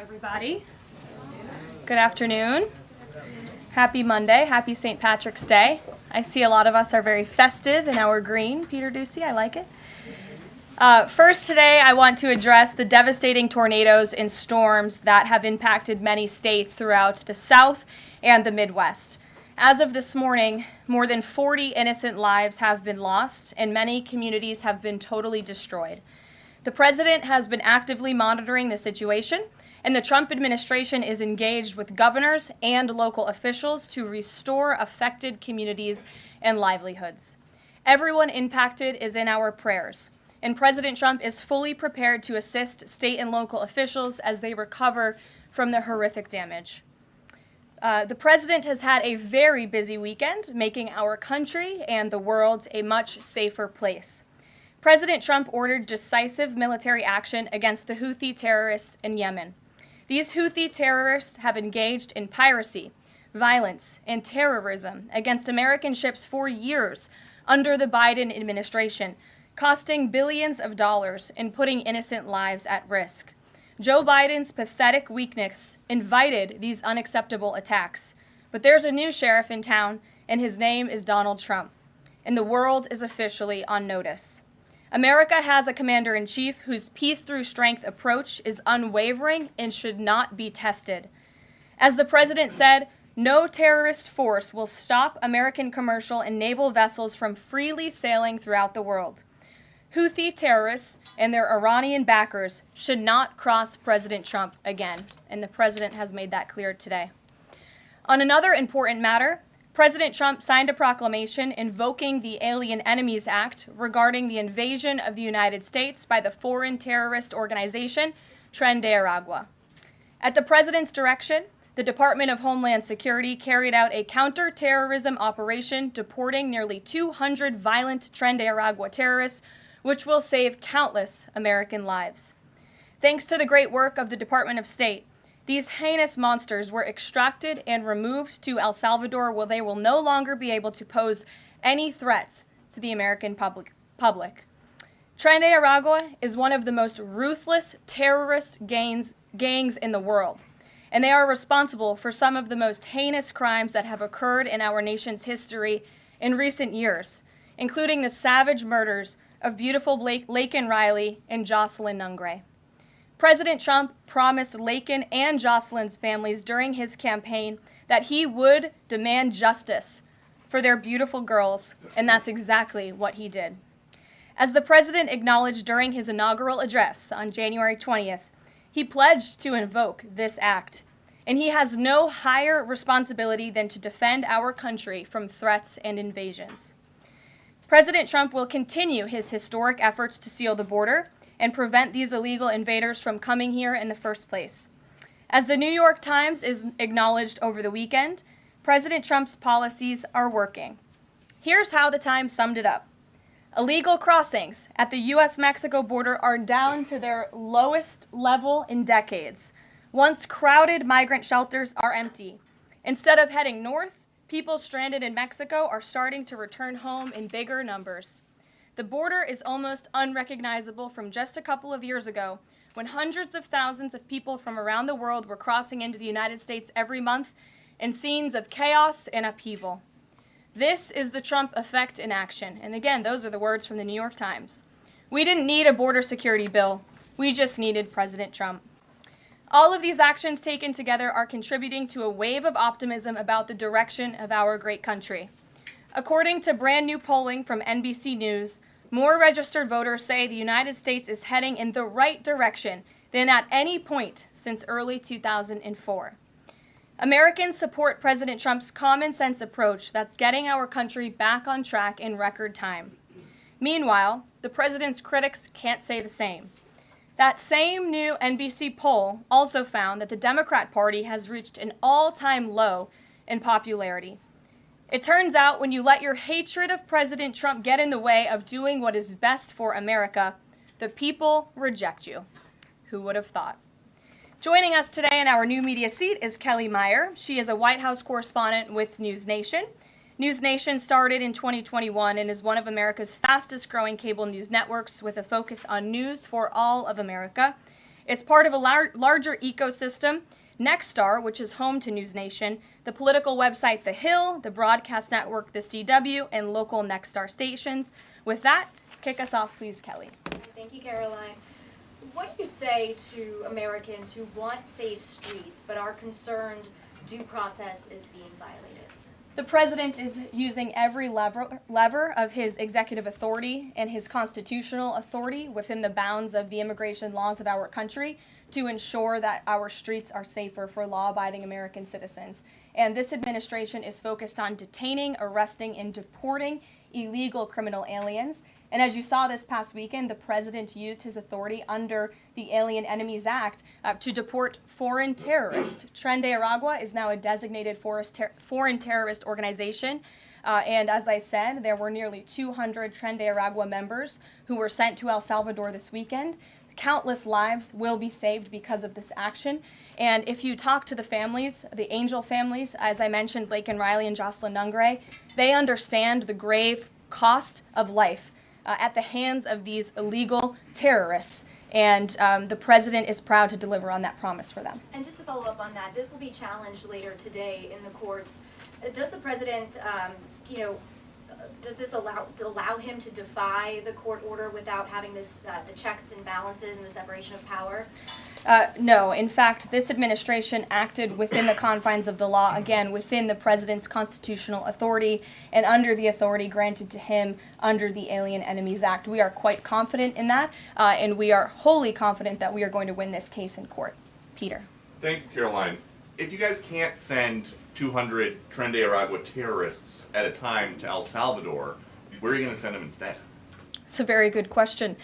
Everybody. Good afternoon. Happy Monday. Happy St. Patrick's Day. I see a lot of us are very festive in our green. Peter Ducey, I like it. First today, I want to address the devastating tornadoes and storms that have impacted many states throughout the South and the Midwest. As of this morning, more than 40 innocent lives have been lost, and many communities have been totally destroyed. The president has been actively monitoring the situation, and the Trump administration is engaged with governors and local officials to restore affected communities and livelihoods. Everyone impacted is in our prayers, and President Trump is fully prepared to assist state and local officials as they recover from the horrific damage. The president has had a very busy weekend, making our country and the world a much safer place. President Trump ordered decisive military action against the Houthi terrorists in Yemen. These Houthi terrorists have engaged in piracy, violence, and terrorism against American ships for years under the Biden administration, costing billions of dollars and putting innocent lives at risk. Joe Biden's pathetic weakness invited these unacceptable attacks. But there's a new sheriff in town, and his name is Donald Trump. And the world is officially on notice. America has a commander-in-chief whose peace-through-strength approach is unwavering and should not be tested. As the president said, no terrorist force will stop American commercial and naval vessels from freely sailing throughout the world. Houthi terrorists and their Iranian backers should not cross President Trump again, and the president has made that clear today. On another important matter, President Trump signed a proclamation invoking the Alien Enemies Act regarding the invasion of the United States by the foreign terrorist organization Tren de Aragua. At the president's direction, the Department of Homeland Security carried out a counter-terrorism operation deporting nearly 200 violent Tren de Aragua terrorists, which will save countless American lives. Thanks to the great work of the Department of State, these heinous monsters were extracted and removed to El Salvador, where they will no longer be able to pose any threats to the American public. Tren de Aragua is one of the most ruthless terrorist gangs in the world, and they are responsible for some of the most heinous crimes that have occurred in our nation's history in recent years, including the savage murders of beautiful Laken Riley and Jocelyn Nungray. President Trump promised Laken and Jocelyn's families during his campaign that he would demand justice for their beautiful girls, and that's exactly what he did. As the president acknowledged during his inaugural address on January 20th, he pledged to invoke this act, and he has no higher responsibility than to defend our country from threats and invasions. President Trump will continue his historic efforts to seal the border and prevent these illegal invaders from coming here in the first place. As the New York Times is acknowledged over the weekend, President Trump's policies are working. Here's how the Times summed it up. Illegal crossings at the U.S.-Mexico border are down to their lowest level in decades. Once crowded migrant shelters are empty. Instead of heading north, people stranded in Mexico are starting to return home in bigger numbers. The border is almost unrecognizable from just a couple of years ago, when hundreds of thousands of people from around the world were crossing into the United States every month in scenes of chaos and upheaval. This is the Trump effect in action. And again, those are the words from the New York Times. We didn't need a border security bill. We just needed President Trump. All of these actions taken together are contributing to a wave of optimism about the direction of our great country. According to brand new polling from NBC News, more registered voters say the United States is heading in the right direction than at any point since early 2004. Americans support President Trump's common sense approach that's getting our country back on track in record time. Meanwhile, the president's critics can't say the same. That same new NBC poll also found that the Democrat Party has reached an all-time low in popularity. It turns out when you let your hatred of President Trump get in the way of doing what is best for America, the people reject you. Who would have thought? Joining us today in our new media seat is Kelly Meyer. She is a White House correspondent with News Nation. News Nation started in 2021 and is one of America's fastest growing cable news networks with a focus on news for all of America. It's part of a larger ecosystem. Nexstar, which is home to News Nation, the political website The Hill, the broadcast network The CW, and local Nexstar stations. With that, kick us off, please, Kelly. Thank you, Caroline. What do you say to Americans who want safe streets but are concerned due process is being violated? The president is using every lever of his executive authority and his constitutional authority within the bounds of the immigration laws of our country to ensure that our streets are safer for law-abiding American citizens. And this administration is focused on detaining, arresting, and deporting illegal criminal aliens. And as you saw this past weekend, the president used his authority under the Alien Enemies Act to deport foreign terrorists. Tren de Aragua is now a designated foreign terrorist organization. And as I said, there were nearly 200 Tren de Aragua members who were sent to El Salvador this weekend. Countless lives will be saved because of this action. And if you talk to the families, the Angel families, as I mentioned, Laken Riley and Jocelyn Nungray, they understand the grave cost of life at the hands of these illegal terrorists. And the president is proud to deliver on that promise for them. And just to follow up on that, this will be challenged later today in the courts. Does the president, does this allow him to defy the court order without having this the checks and balances and the separation of power? No. In fact, this administration acted within the confines of the law, again, within the president's constitutional authority and under the authority granted to him under the Alien Enemies Act. We are quite confident in that, and we are wholly confident that we are going to win this case in court. Peter. Thank you, Caroline. If you guys can't send 200 Tren de Aragua terrorists at a time to El Salvador, where are you going to send them instead? It's a very good question.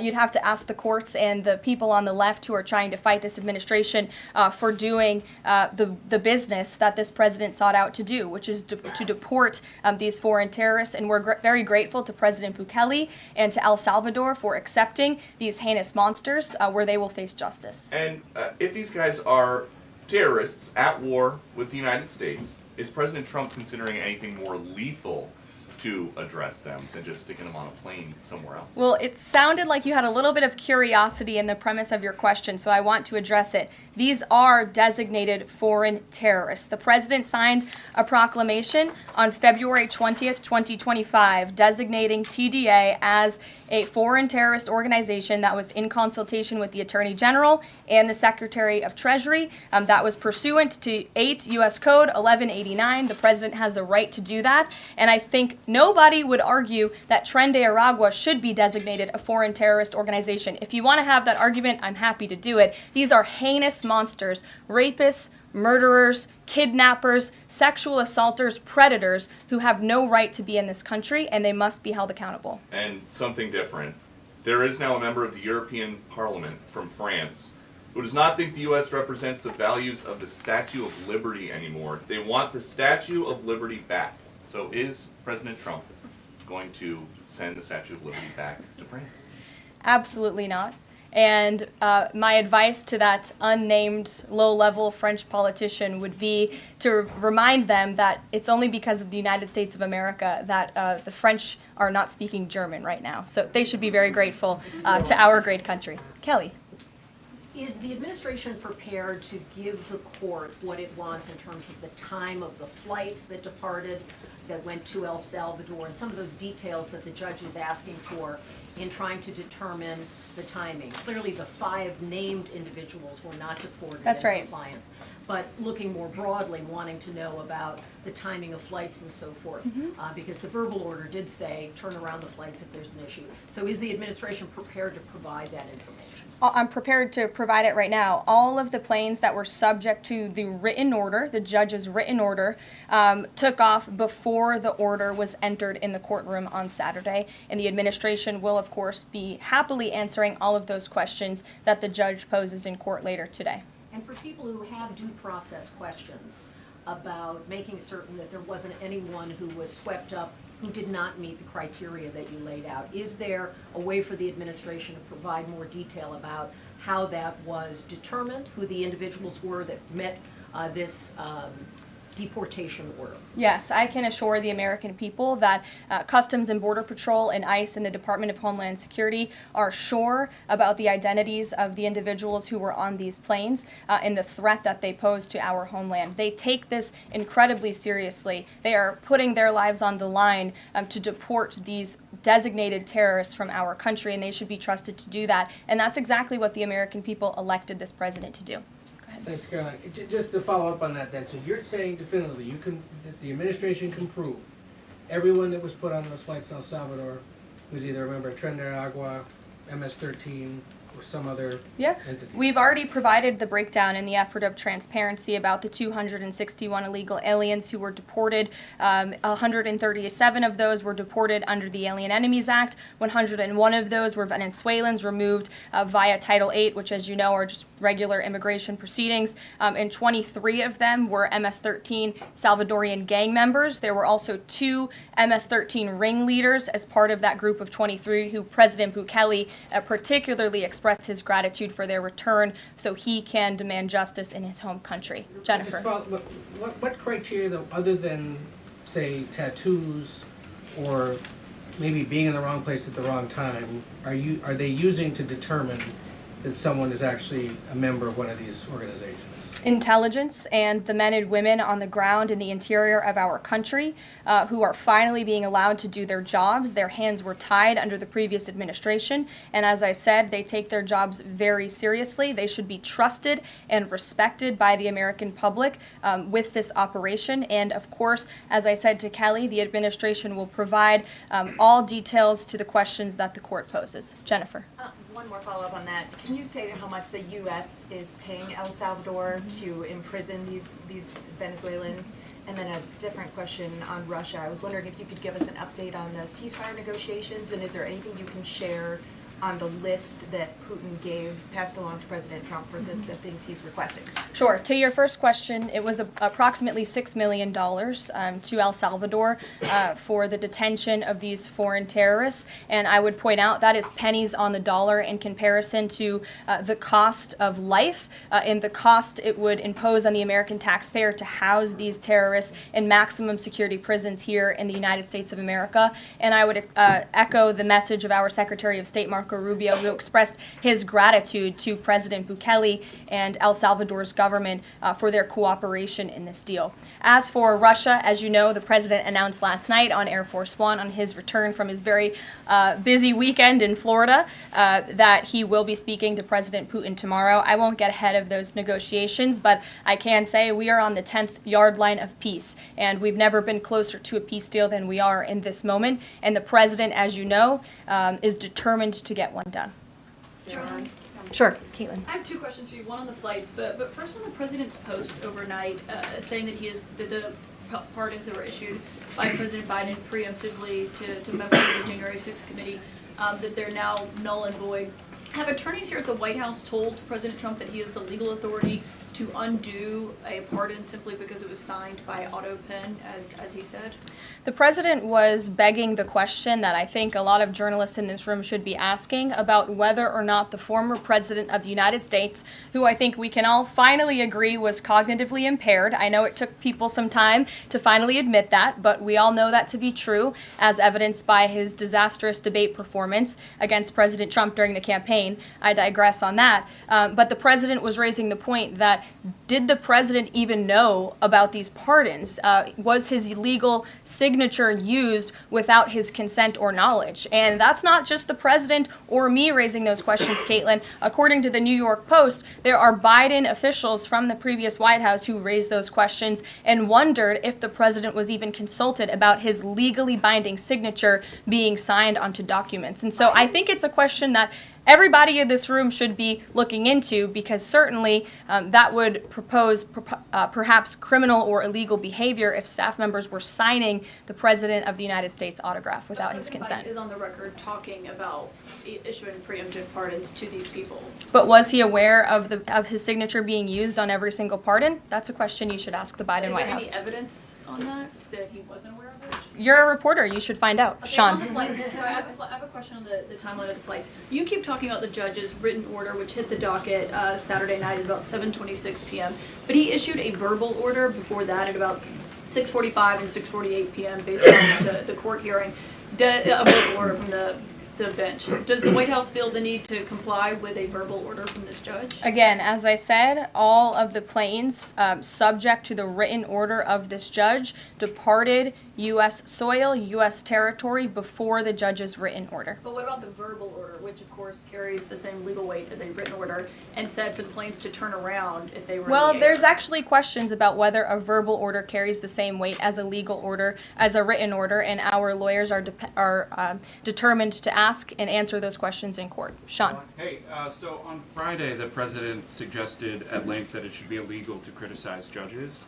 You'd have to ask the courts and the people on the left who are trying to fight this administration for doing the business that this president sought out to do, which is to deport these foreign terrorists. And we're very grateful to President Bukele and to El Salvador for accepting these heinous monsters where they will face justice. And if these guys are terrorists at war with the United States, is President Trump considering anything more lethal to address them than just sticking them on a plane somewhere else? Well, it sounded like you had a little bit of curiosity in the premise of your question, so I want to address it. These are designated foreign terrorists. The president signed a proclamation on February 20th, 2025, designating TDA as a foreign terrorist organization that was in consultation with the Attorney General and the Secretary of Treasury. That was pursuant to 8 U.S. Code 1189. The president has the right to do that. And I think nobody would argue that Tren de Aragua should be designated a foreign terrorist organization. If you want to have that argument, I'm happy to do it. These are heinous monsters, rapists, murderers, kidnappers, sexual assaulters, predators who have no right to be in this country, and they must be held accountable. And something different. There is now a member of the European Parliament from France who does not think the U.S. represents the values of the Statue of Liberty anymore. They want the Statue of Liberty back. So is President Trump going to send the Statue of Liberty back to France? Absolutely not. And my advice to that unnamed low-level French politician would be to remind them that it's only because of the United States of America that the French are not speaking German right now. So they should be very grateful to our great country. Kelly. Is the administration prepared to give the court what it wants in terms of the time of the flights that departed, that went to El Salvador, and some of those details that the judge is asking for in trying to determine the timing? Clearly, the 5 named individuals were not deported That's in right. compliance, but looking more broadly, wanting to know about the timing of flights and so forth, because the verbal order did say turn around the flights if there's an issue. So is the administration prepared to provide that information? I'm prepared to provide it right now. All of the planes that were subject to the written order, the judge's written order, took off before the order was entered in the courtroom on Saturday. And the administration will, of course, be happily answering all of those questions that the judge poses in court later today. And for people who have due process questions about making certain that there wasn't anyone who was swept up who did not meet the criteria that you laid out, is there a way for the administration to provide more detail about how that was determined, who the individuals were that met this deportation order. Yes, I can assure the American people that Customs and Border Patrol and ICE and the Department of Homeland Security are sure about the identities of the individuals who were on these planes and the threat that they pose to our homeland. They take this incredibly seriously. They are putting their lives on the line to deport these designated terrorists from our country, and they should be trusted to do that. And that's exactly what the American people elected this president to do. Thanks, Caroline. Just to follow up on that then, so you're saying definitively that the administration can prove everyone that was put on those flights to El Salvador was either a member of Tren de Aragua, MS-13, or some other entity? We've already provided the breakdown in the effort of transparency about the 261 illegal aliens who were deported. 137 of those were deported under the Alien Enemies Act. 101 of those were Venezuelans removed via Title VIII, which, as you know, are just regular immigration proceedings. And 23 of them were MS-13 Salvadorian gang members. There were also 2 MS-13 ringleaders as part of that group of 23 who President Bukele particularly expressed his gratitude for their return so he can demand justice in his home country. Jennifer. What criteria, though, other than, say, tattoos or maybe being in the wrong place at the wrong time, are they using to determine that someone is actually a member of one of these organizations? Intelligence and the men and women on the ground in the interior of our country who are finally being allowed to do their jobs. Their hands were tied under the previous administration, and as I said, they take their jobs very seriously. They should be trusted and respected by the American public with this operation, and of course, as I said to Kelly, the administration will provide all details to the questions that the court poses. Jennifer. One more follow-up on that. Can you say how much the U.S. is paying El Salvador to imprison these Venezuelans? And then a different question on Russia. I was wondering if you could give us an update on the ceasefire negotiations, and is there anything you can share on the list that Putin passed along to President Trump for the things he's requesting? Sure. To your first question, it was approximately $6 million to El Salvador for the detention of these foreign terrorists. And I would point out that is pennies on the dollar in comparison to the cost of life and the cost it would impose on the American taxpayer to house these terrorists in maximum security prisons here in the United States of America. And I would echo the message of our Secretary of State, Marco Rubio, who expressed his gratitude to President Bukele and El Salvador's government for their cooperation in this deal. As for Russia, as you know, the president announced last night on Air Force One on his return from his very busy weekend in Florida that he will be speaking to President Putin tomorrow. I won't get ahead of those negotiations, but I can say we are on the 10th yard line of peace, and we've never been closer to a peace deal than we are in this moment. And the president, as you know, is determined to get one done. Sure, Caitlin. I have 2 questions for you. One on the flights, but first on the president's post overnight, saying that the pardons that were issued by President Biden preemptively to members of the January 6th committee, that they're now null and void. Have attorneys here at the White House told President Trump that he has the legal authority to undo a pardon simply because it was signed by auto pen, as he said? The president was begging the question that I think a lot of journalists in this room should be asking about whether or not the former president of the United States, who I think we can all finally agree was cognitively impaired. I know it took people some time to finally admit that, but we all know that to be true, as evidenced by his disastrous debate performance against President Trump during the campaign. I digress on that. But the president was raising the point that did the president even know about these pardons? Was his legal signature used without his consent or knowledge? And that's not just the president or me raising those questions, Caitlin. According to the New York Post, there are Biden officials from the previous White House who raised those questions and wondered if the president was even consulted about his legally binding signature being signed onto documents. And so I think it's a question that everybody in this room should be looking into, because certainly that would propose perhaps criminal or illegal behavior if staff members were signing the President of the United States autograph without his consent. Biden is on the record talking about issuing preemptive pardons to these people. But was he aware of his signature being used on every single pardon? That's a question you should ask the Biden White House. Is there any evidence on that he wasn't aware of it? You're a reporter. You should find out. Okay, Sean. on the flights, so I have a question on the timeline of the flights. You keep talking about the judge's written order, which hit the docket Saturday night at about 7:26 p.m. But he issued a verbal order before that at about 6:45 and 6:48 p.m. based on the court hearing. A verbal order from the bench. Does the White House feel the need to comply with a verbal order from this judge? Again, as I said, all of the planes subject to the written order of this judge departed U.S. soil, U.S. territory before the judge's written order. But what about the verbal order, which of course carries the same legal weight as a written order, and said for the planes to turn around if they were Well, in the air? there's actually questions about whether a verbal order carries the same weight as a legal order, as a written order, and our lawyers are determined to ask and answer those questions in court. Sean. Hey, so on Friday, the president suggested at length that it should be illegal to criticize judges,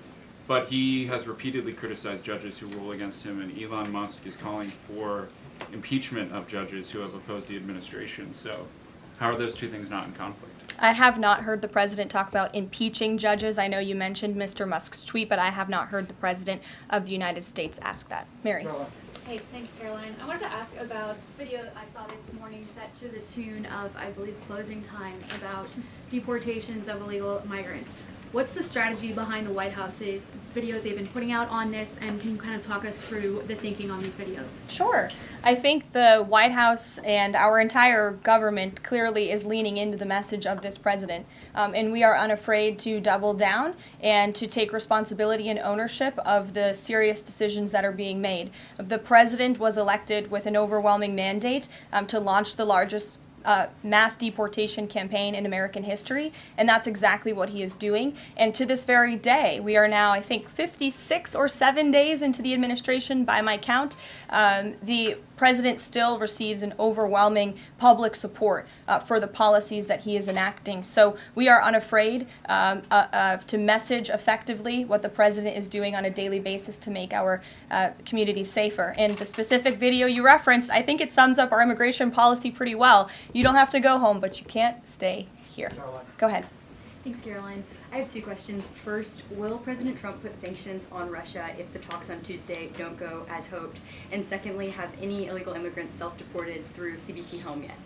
but he has repeatedly criticized judges who rule against him, and Elon Musk is calling for impeachment of judges who have opposed the administration. So how are those two things not in conflict? I have not heard the president talk about impeaching judges. I know you mentioned Mr. Musk's tweet, but I have not heard the president of the United States ask that. Mary. Hey, thanks, Caroline. I wanted to ask about this video I saw this morning set to the tune of, I believe, Closing Time about deportations of illegal migrants. What's the strategy behind the White House's videos they've been putting out on this, and can you kind of talk us through the thinking on these videos? Sure. I think the White House and our entire government clearly is leaning into the message of this president. And we are unafraid to double down and to take responsibility and ownership of the serious decisions that are being made. The president was elected with an overwhelming mandate to launch the largest mass deportation campaign in American history, and that's exactly what he is doing. And to this very day, we are now, I think, 56 or 7 days into the administration by my count. The president still receives an overwhelming public support for the policies that he is enacting. So we are unafraid to message effectively what the president is doing on a daily basis to make our communities safer. And the specific video you referenced, I think it sums up our immigration policy pretty well. You don't have to go home, but you can't stay here. Go ahead. Thanks, Caroline. I have two questions. First, will President Trump put sanctions on Russia if the talks on Tuesday don't go as hoped? And secondly, have any illegal immigrants self-deported through CBP home yet?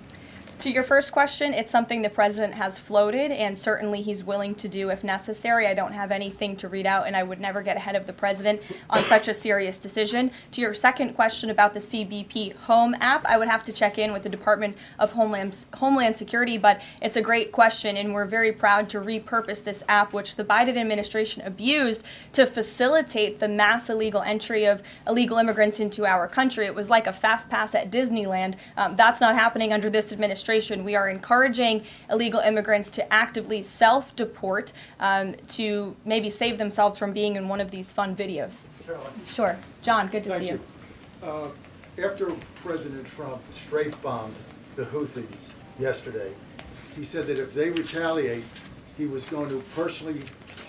To your first question, it's something the president has floated, and certainly he's willing to do if necessary. I don't have anything to read out, and I would never get ahead of the president on such a serious decision. To your second question about the CBP Home app, I would have to check in with the Department of Homeland Security, but it's a great question, and we're very proud to repurpose this app, which the Biden administration abused to facilitate the mass illegal entry of illegal immigrants into our country. It was like a fast pass at Disneyland. That's not happening under this administration. We are encouraging illegal immigrants to actively self-deport to maybe save themselves from being in one of these fun videos. Caroline. Sure. John, good to Thank see you. After President Trump strafe-bombed the Houthis yesterday, he said that if they retaliate, he was going to personally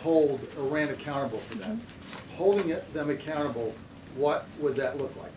hold Iran accountable for that. Holding them accountable, what would that look like?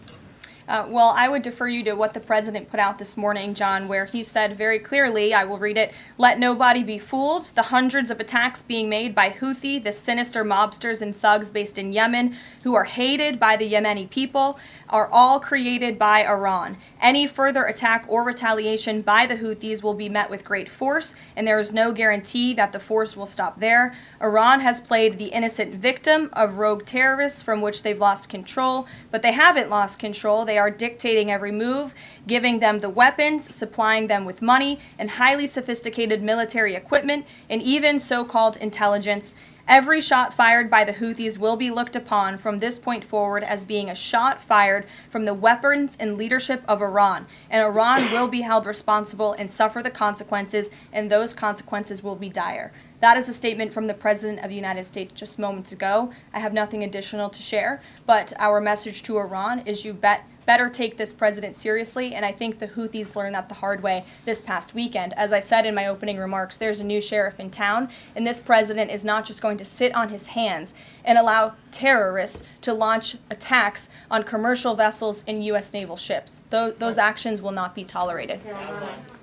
Well, I would defer you to what the president put out this morning, John, where he said very clearly, I will read it, "Let nobody be fooled. The hundreds of attacks being made by Houthi, the sinister mobsters and thugs based in Yemen, who are hated by the Yemeni people, are all created by Iran. Any further attack or retaliation by the Houthis will be met with great force, and there is no guarantee that the force will stop there. Iran has played the innocent victim of rogue terrorists from which they've lost control, but they haven't lost control. They are dictating every move, giving them the weapons, supplying them with money and highly sophisticated military equipment, and even so-called intelligence. Every shot fired by the Houthis will be looked upon from this point forward as being a shot fired from the weapons and leadership of Iran. And Iran will be held responsible and suffer the consequences, and those consequences will be dire." That is a statement from the President of the United States just moments ago. I have nothing additional to share, but our message to Iran is you better take this president seriously, and I think the Houthis learned that the hard way this past weekend. As I said in my opening remarks, there's a new sheriff in town, and this president is not just going to sit on his hands and allow terrorists to launch attacks on commercial vessels and U.S. naval ships. Those actions will not be tolerated.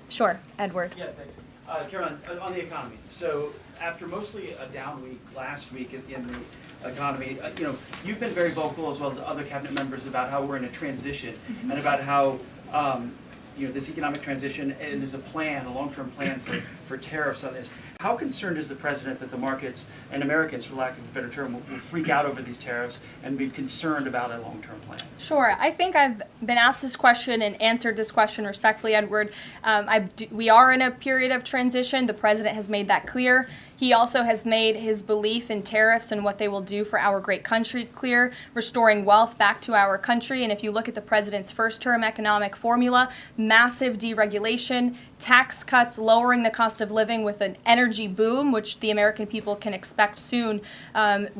Sure, Edward. Yeah, thanks. Caroline, on the economy. So after mostly a down week last week in the economy, you've been very vocal as well as other cabinet members about how we're in a transition and about how this economic transition, and there's a plan, a long-term plan for tariffs on this. How concerned is the president that the markets and Americans, for lack of a better term, will freak out over these tariffs and be concerned about a long-term plan? Sure. I think I've been asked this question and answered this question respectfully, Edward. We are in a period of transition. The president has made that clear. He also has made his belief in tariffs and what they will do for our great country clear, restoring wealth back to our country. And if you look at the president's first-term economic formula, massive deregulation, tax cuts, lowering the cost of living with an energy boom, which the American people can expect soon.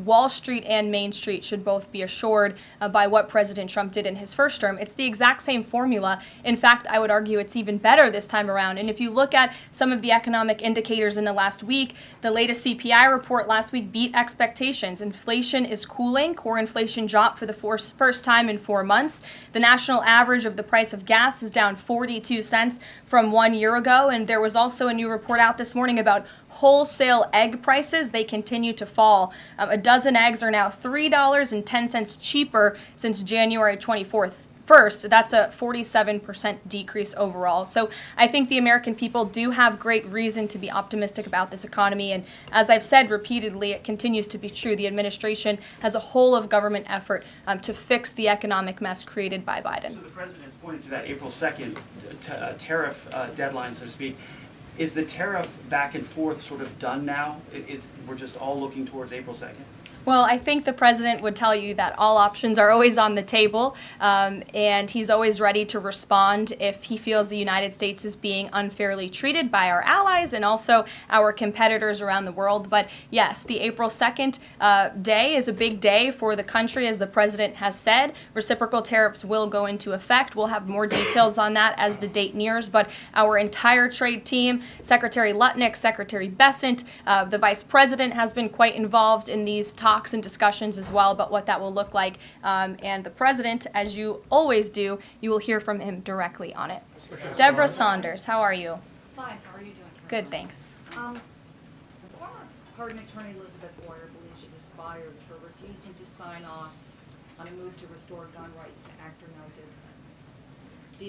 Wall Street and Main Street should both be assured by what President Trump did in his first term. It's the exact same formula. In fact, I would argue it's even better this time around. And if you look at some of the economic indicators in the last week, the latest CPI report last week beat expectations. Inflation is cooling. Core inflation dropped for the first time in 4 months. The national average of the price of gas is down 42 cents from 1 year ago. And there was also a new report out this morning about wholesale egg prices. They continue to fall. A dozen eggs are now $3.10 cheaper since January 24th. First, that's a 47% decrease overall. So I think the American people do have great reason to be optimistic about this economy. And as I've said repeatedly, it continues to be true. The administration has a whole of government effort to fix the economic mess created by Biden. So the president's pointed to that April 2nd tariff deadline, so to speak. Is the tariff back and forth sort of done now? We're just all looking towards April 2nd? Well, I think the president would tell you that all options are always on the table, and he's always ready to respond if he feels the United States is being unfairly treated by our allies and also our competitors around the world. But yes, the April 2nd day is a big day for the country, as the president has said. Reciprocal tariffs will go into effect. We'll have more details on that as the date nears, but our entire trade team, Secretary Lutnick, Secretary Bessent, the vice president has been quite involved in these talks and discussions as well about what that will look like. And the president, as you always do, you will hear from him directly on it. Deborah Saunders, how are you? Fine. How are you doing? Good, thanks. Former pardon attorney Elizabeth Boyer believes she was fired for refusing to sign off on a move to restore gun rights to actor Mel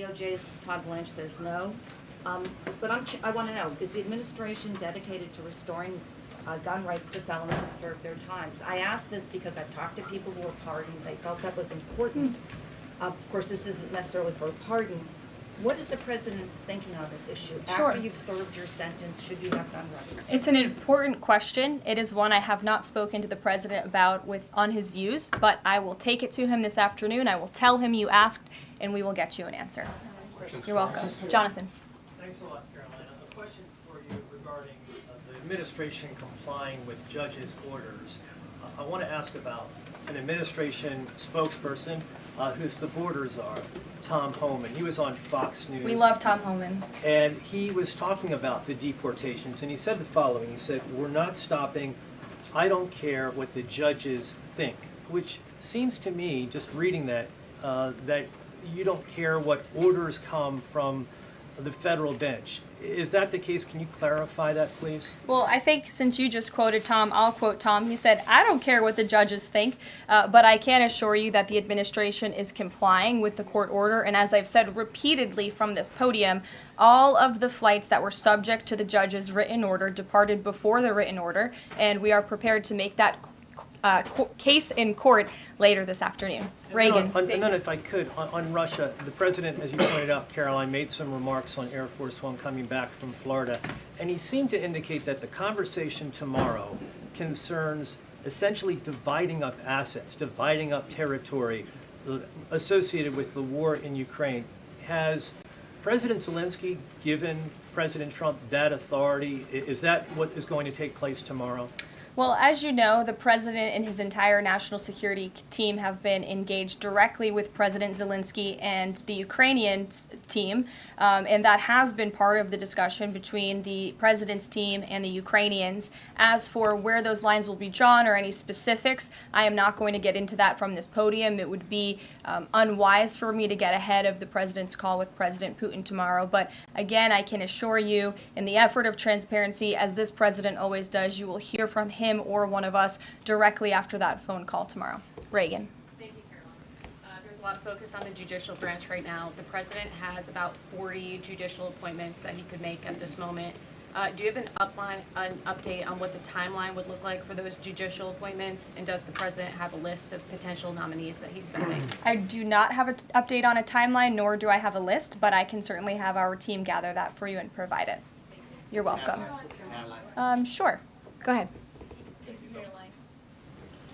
Gibson. DOJ's Todd Blanche says no. But I want to know, is the administration dedicated to restoring gun rights to felons who served their times? I ask this because I've talked to people who were pardoned. They felt that was important. Of course, this isn't necessarily for a pardon. What is the president's thinking on this issue? Sure. After you've served your sentence, should you have gun rights? It's an important question. It is one I have not spoken to the president about on his views, but I will take it to him this afternoon. I will tell him you asked, and we will get you an answer. You're welcome. Jonathan. Thanks a lot, Carolina. A question for you regarding the administration complying with judges' orders. I want to ask about an administration spokesperson who's the board czar, Tom Homan. He was on Fox News. We love Tom Homan. And he was talking about the deportations, and he said the following. He said, "We're not stopping. I don't care what the judges think," which seems to me, just reading that, that you don't care what orders come from the federal bench. Is that the case? Can you clarify that, please? Well, I think since you just quoted Tom, I'll quote Tom. He said, "I don't care what the judges think, but I can assure you that the administration is complying with the court order." And as I've said repeatedly from this podium, all of the flights that were subject to the judge's written order departed before the written order, and we are prepared to make that case in court later this afternoon. Reagan. And then if I could, on Russia, the president, as you pointed out, Caroline, made some remarks on Air Force One coming back from Florida, and he seemed to indicate that the conversation tomorrow concerns essentially dividing up assets, dividing up territory associated with the war in Ukraine. Has President Zelensky given President Trump that authority? Is that what is going to take place tomorrow? Well, as you know, the president and his entire national security team have been engaged directly with President Zelensky and the Ukrainian team, and that has been part of the discussion between the president's team and the Ukrainians. As for where those lines will be drawn or any specifics, I am not going to get into that from this podium. It would be unwise for me to get ahead of the president's call with President Putin tomorrow. But again, I can assure you, in the effort of transparency, as this president always does, you will hear from him or one of us directly after that phone call tomorrow. Reagan. Thank you, Caroline. There's a lot of focus on the judicial branch right now. The president has about 40 judicial appointments that he could make at this moment. Do you have an update on what the timeline would look like for those judicial appointments? And does the president have a list of potential nominees that he's vetting? I do not have an update on a timeline, nor do I have a list, but I can certainly have our team gather that for you and provide it. You're welcome. Sure. Go ahead.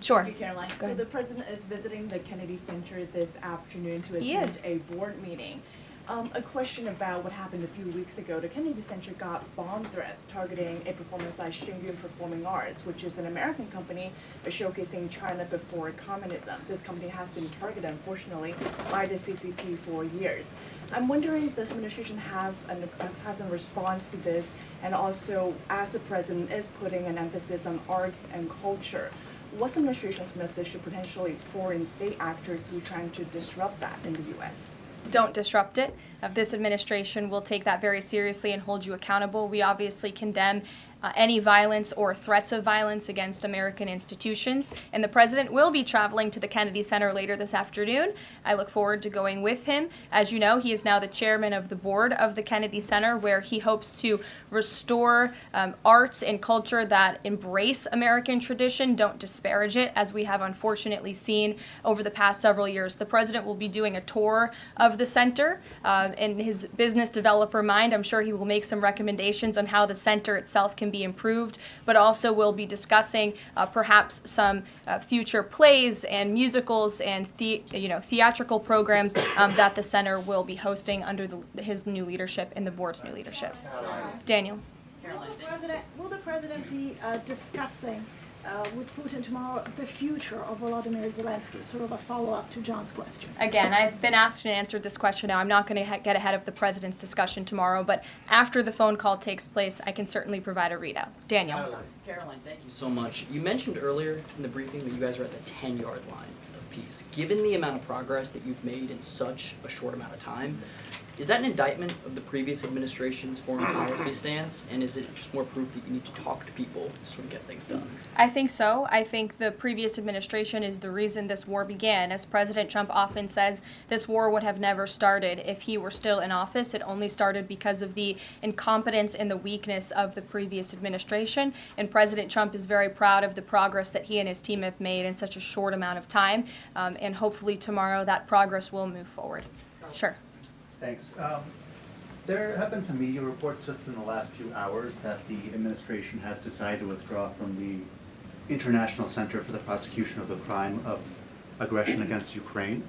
Sure. Thank you, Caroline. So the president is visiting the Kennedy Center this afternoon to He attend is. a board meeting. A question about what happened a few weeks ago. The Kennedy Center got bomb threats targeting a performance by Shingun Performing Arts, which is an American company showcasing China before communism. This company has been targeted, unfortunately, by the CCP for years. I'm wondering if this administration has a response to this, and also as the president is putting an emphasis on arts and culture, what's the administration's message to potentially foreign state actors who are trying to disrupt that in the U.S.? Don't disrupt it. This administration will take that very seriously and hold you accountable. We obviously condemn any violence or threats of violence against American institutions. And the president will be traveling to the Kennedy Center later this afternoon. I look forward to going with him. As you know, he is now the chairman of the board of the Kennedy Center, where he hopes to restore arts and culture that embrace American tradition, don't disparage it, as we have unfortunately seen over the past several years. The president will be doing a tour of the center. In his business developer mind, I'm sure he will make some recommendations on how the center itself can be improved, but also will be discussing perhaps some future plays and musicals and theatrical programs that the center will be hosting under his new leadership and the board's new leadership. Daniel. Will the president be discussing with Putin tomorrow the future of Volodymyr Zelensky? Sort of a follow-up to John's question. Again, I've been asked and answered this question now. I'm not going to get ahead of the president's discussion tomorrow, but after the phone call takes place, I can certainly provide a readout. Daniel. Caroline, thank you so much. You mentioned earlier in the briefing that you guys are at the 10-yard line of peace. Given the amount of progress that you've made in such a short amount of time, is that an indictment of the previous administration's foreign policy stance, and is it just more proof that you need to talk to people to sort of get things done? I think so. I think the previous administration is the reason this war began. As President Trump often says, this war would have never started if he were still in office. It only started because of the incompetence and the weakness of the previous administration. And President Trump is very proud of the progress that he and his team have made in such a short amount of time. And hopefully tomorrow that progress will move forward. Sure. Thanks. There have been some media reports just in the last few hours that the administration has decided to withdraw from the International Center for the Prosecution of the Crime of Aggression against Ukraine,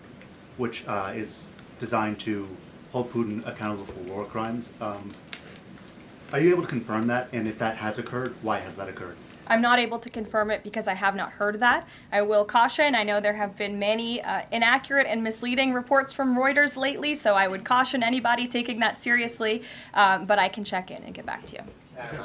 which is designed to hold Putin accountable for war crimes. Are you able to confirm that? And if that has occurred, why has that occurred? I'm not able to confirm it because I have not heard that. I will caution, I know there have been many inaccurate and misleading reports from Reuters lately, so I would caution anybody taking that seriously, but I can check in and get back to you.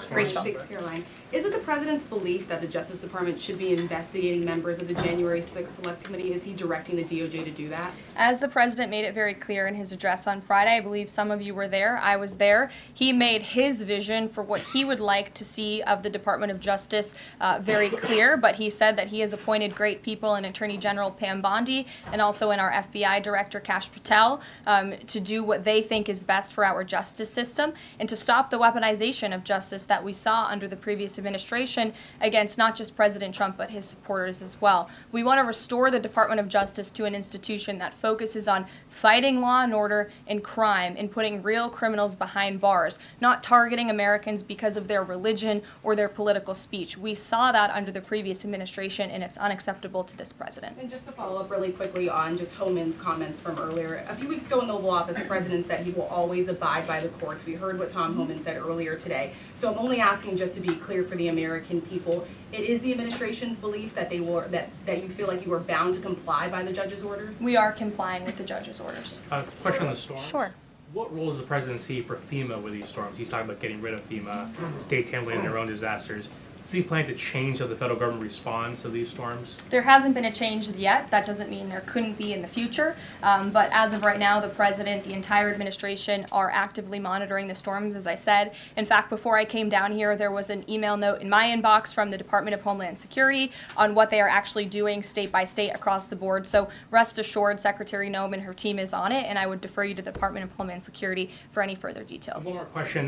Rachel. Thanks, Caroline. Is it the president's belief that the Justice Department should be investigating members of the January 6th Select Committee? Is he directing the DOJ to do that? As the president made it very clear in his address on Friday, I believe some of you were there, I was there, he made his vision for what he would like to see of the Department of Justice very clear, but he said that he has appointed great people in Attorney General Pam Bondi and also in our FBI Director Kash Patel to do what they think is best for our justice system and to stop the weaponization of justice that we saw under the previous administration against not just President Trump but his supporters as well. We want to restore the Department of Justice to an institution that focuses on fighting law and order and crime and putting real criminals behind bars, not targeting Americans because of their religion or their political speech. We saw that under the previous administration, and it's unacceptable to this president. And just to follow up really quickly on just Homan's comments from earlier, a few weeks ago in the Oval Office, the president said he will always abide by the courts. We heard what Tom Homan said earlier today. So I'm only asking just to be clear for the American people. It is the administration's belief that that you feel like you are bound to comply by the judge's orders? We are complying with the judge's orders. Question on the storm. Sure. What role does the president see for FEMA with these storms? He's talking about getting rid of FEMA, states handling their own disasters. Does he plan to change how the federal government responds to these storms? There hasn't been a change yet. That doesn't mean there couldn't be in the future. But as of right now, the president, the entire administration are actively monitoring the storms, as I said. In fact, before I came down here, there was an email note in my inbox from the Department of Homeland Security on what they are actually doing state by state across the board. So rest assured, Secretary Noem and her team is on it, and I would defer you to the Department of Homeland Security for any further details. One more question.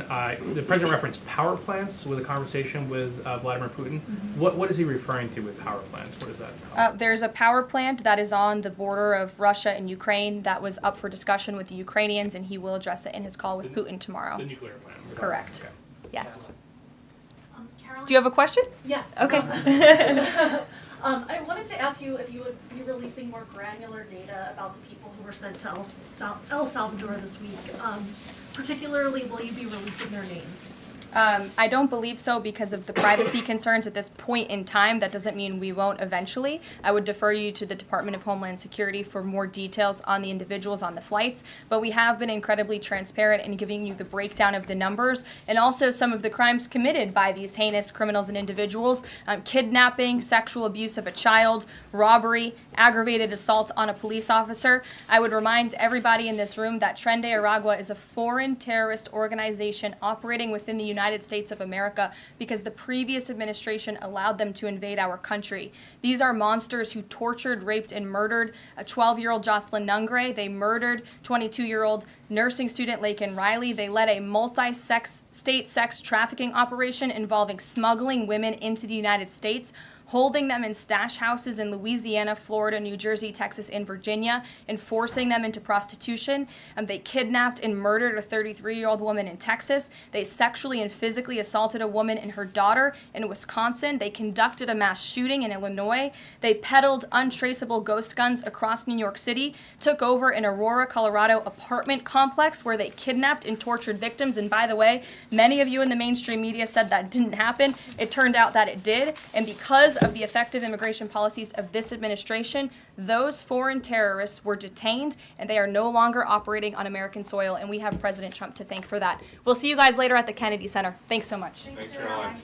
The president referenced power plants with a conversation with Vladimir Putin. What is he referring to with power plants? What is that? There's a power plant that is on the border of Russia and Ukraine that was up for discussion with the Ukrainians, and he will address it in his call with Putin tomorrow. The nuclear plant. Correct. Okay. Yes. Caroline? Do you have a question? Yes. Okay. I wanted to ask you if you would be releasing more granular data about the people who were sent to El Salvador this week. Particularly, will you be releasing their names? I don't believe so because of the privacy concerns at this point in time. That doesn't mean we won't eventually. I would defer you to the Department of Homeland Security for more details on the individuals on the flights, but we have been incredibly transparent in giving you the breakdown of the numbers and also some of the crimes committed by these heinous criminals and individuals: kidnapping, sexual abuse of a child, robbery, aggravated assault on a police officer. I would remind everybody in this room that Tren de Aragua is a foreign terrorist organization operating within the United States of America because the previous administration allowed them to invade our country. These are monsters who tortured, raped, and murdered a 12-year-old Jocelyn Nungre. They murdered 22-year-old nursing student Laken Riley. They led a multi-state sex trafficking operation involving smuggling women into the United States, holding them in stash houses in Louisiana, Florida, New Jersey, Texas, and Virginia, and forcing them into prostitution. They kidnapped and murdered a 33-year-old woman in Texas. They sexually and physically assaulted a woman and her daughter in Wisconsin. They conducted a mass shooting in Illinois. They peddled untraceable ghost guns across New York City, took over an Aurora, Colorado apartment complex where they kidnapped and tortured victims. And by the way, many of you in the mainstream media said that didn't happen. It turned out that it did. And because of the effective immigration policies of this administration, those foreign terrorists were detained and they are no longer operating on American soil, and we have President Trump to thank for that. We'll see you guys later at the Kennedy Center. Thanks so much. Thanks, Caroline.